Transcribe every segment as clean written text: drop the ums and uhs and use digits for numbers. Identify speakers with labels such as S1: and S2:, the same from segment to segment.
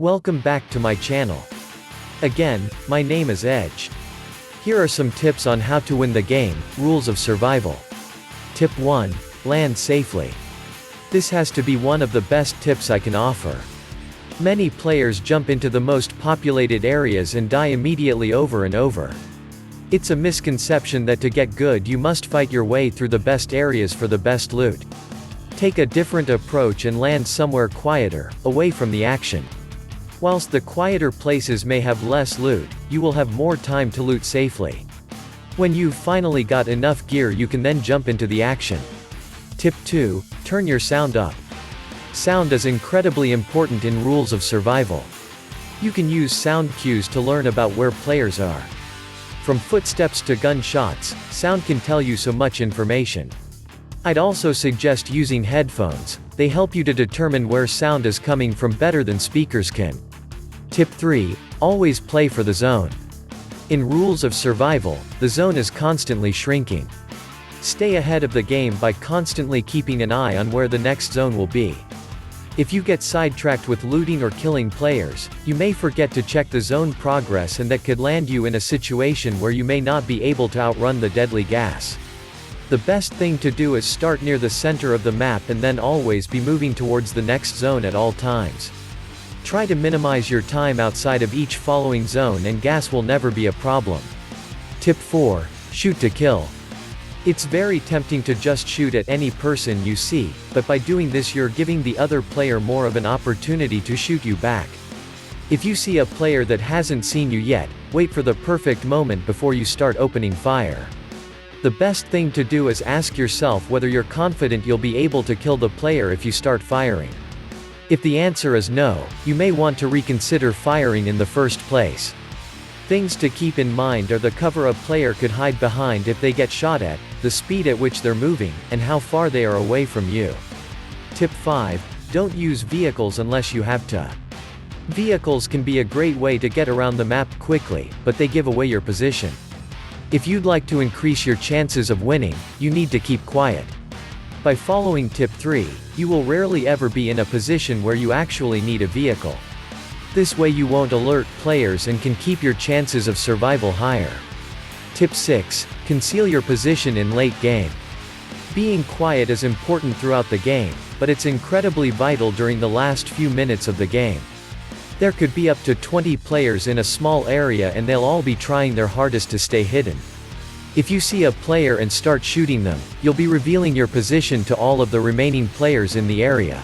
S1: Welcome back to my channel. Again, my name is Edge. Here are some tips on how to win the game, rules of survival. Tip 1. Land safely. This has to be one of the best tips I can offer. Many players jump into the most populated areas and die immediately over and over. It's a misconception that to get good you must fight your way through the best areas for the best loot. Take a different approach and land somewhere quieter, away from the action. Whilst the quieter places may have less loot, you will have more time to loot safely. When you've finally got enough gear you can then jump into the action. Tip 2. Turn your sound up. Sound is incredibly important in rules of survival. You can use sound cues to learn about where players are. From footsteps to gunshots, sound can tell you so much information. I'd also suggest using headphones. They help you to determine where sound is coming from better than speakers can. Tip 3. Always play for the zone. In rules of survival, the zone is constantly shrinking. Stay ahead of the game by constantly keeping an eye on where the next zone will be. If you get sidetracked with looting or killing players, you may forget to check the zone progress, and that could land you in a situation where you may not be able to outrun the deadly gas. The best thing to do is start near the center of the map and then always be moving towards the next zone at all times. Try to minimize your time outside of each following zone and gas will never be a problem. Tip 4. Shoot to kill. It's very tempting to just shoot at any person you see, but by doing this you're giving the other player more of an opportunity to shoot you back. If you see a player that hasn't seen you yet, wait for the perfect moment before you start opening fire. The best thing to do is ask yourself whether you're confident you'll be able to kill the player if you start firing. If the answer is no, you may want to reconsider firing in the first place. Things to keep in mind are the cover a player could hide behind if they get shot at, the speed at which they're moving, and how far they are away from you. Tip 5. Don't use vehicles unless you have to. Vehicles can be a great way to get around the map quickly, but they give away your position. If you'd like to increase your chances of winning, you need to keep quiet. By following tip 3, you will rarely ever be in a position where you actually need a vehicle. This way you won't alert players and can keep your chances of survival higher. Tip 6. Conceal your position in late game. Being quiet is important throughout the game, but it's incredibly vital during the last few minutes of the game. There could be up to 20 players in a small area and they'll all be trying their hardest to stay hidden. If you see a player and start shooting them, you'll be revealing your position to all of the remaining players in the area.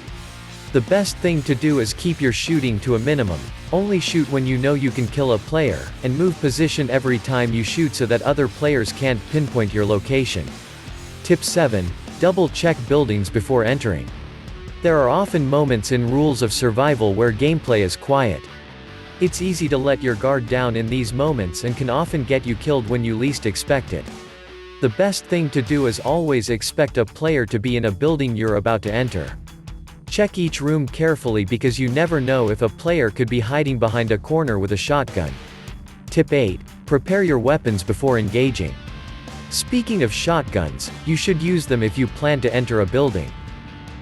S1: The best thing to do is keep your shooting to a minimum, only shoot when you know you can kill a player, and move position every time you shoot so that other players can't pinpoint your location. Tip 7. Double check buildings before entering. There are often moments in rules of survival where gameplay is quiet. It's easy to let your guard down in these moments and can often get you killed when you least expect it. The best thing to do is always expect a player to be in a building you're about to enter. Check each room carefully because you never know if a player could be hiding behind a corner with a shotgun. Tip 8. Prepare your weapons before engaging. Speaking of shotguns, you should use them if you plan to enter a building.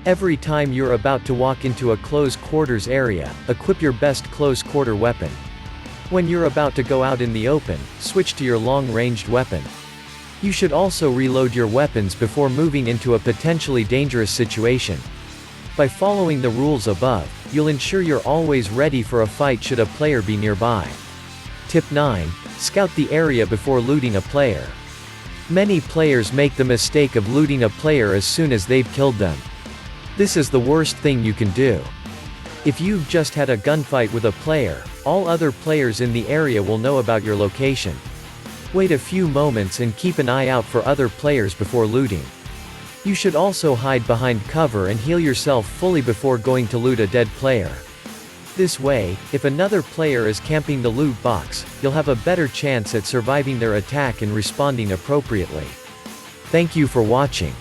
S1: Every time you're about to walk into a close quarters area, equip your best close quarter weapon. When you're about to go out in the open, switch to your long-ranged weapon. You should also reload your weapons before moving into a potentially dangerous situation. By following the rules above, you'll ensure you're always ready for a fight should a player be nearby. Tip 9. Scout the area before looting a player. Many players make the mistake of looting a player as soon as they've killed them. This is the worst thing you can do. If you've just had a gunfight with a player, all other players in the area will know about your location. Wait a few moments and keep an eye out for other players before looting. You should also hide behind cover and heal yourself fully before going to loot a dead player. This way, if another player is camping the loot box, you'll have a better chance at surviving their attack and responding appropriately. Thank you for watching.